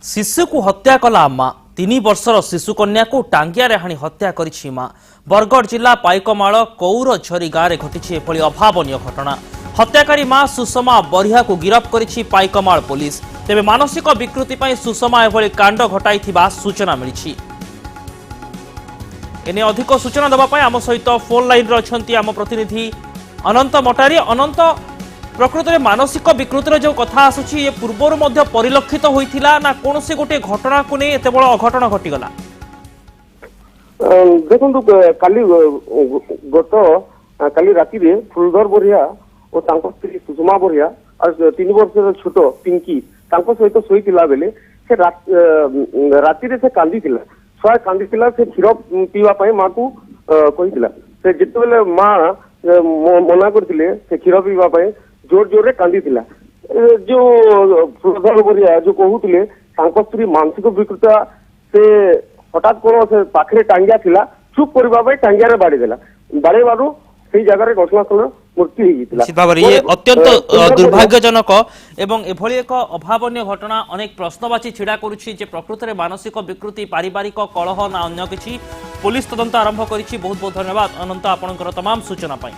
शिशु को हत्या कला मां 3 वर्षर शिशु कन्या को टांगिया हाणी हत्या करिछि मां। बरगढ़ जिला पाइकमाल कौरझरी गाँव में घटी एभली अभावन घटना। हत्याकारी मां सुषमा बरिहा को गिरफ्त करिछि पाइकमाल पुलिस। तेबे मानसिक विकृति पर सुषमा एभली कांड घटाई सूचना मिली। एने अधिक सूचना देवाई आम सहित फोन लाइन रे आम प्रतिनिधि अनंत मटारी। अनंत, प्रकृत में मानसिक विकृतिर जो कथा आसुची ये पूर्वर परिलक्षित होइथिला ना कौन से गोटे घटना को नहीं एत बड़ अघटन घटीगला? देखो काली काली राति रे फुलधर बरिया और तांको स्त्री सुषमा बरिया और 3 वर्षर छोट पिंकी तांको सहित सोईतिला बेले से राति रे से कांदी छुआ कांदी से क्षीर पीवा पाई माँ को कही से जिते बेले माँ मना करथिले से क्षीर पीवा पाई जोर जोर रे कांदी जो फुलधर बरिया जो कहूले स्त्री मानसिक विकृता से हठात कौन से पाखे टांगिया थिला चुप करबा टांगिया रे बाड़ी देला बाड़ेबारू से जगह घटनास्थल मृत्यु निश्चित भाव ये अत्यंत दुर्भाग्यजनक एवं एभली एक अभावन घटना अनेक प्रश्नवाची छिड़ा करुछि जे प्रकृत में मानसिक विकृति पारिवारिक कलह ना अन्य किछि। पुलिस तदंत आरंभ करिछि। बहुत बहुत धन्यवाद अनंत आपनकर तमाम सूचना पाई।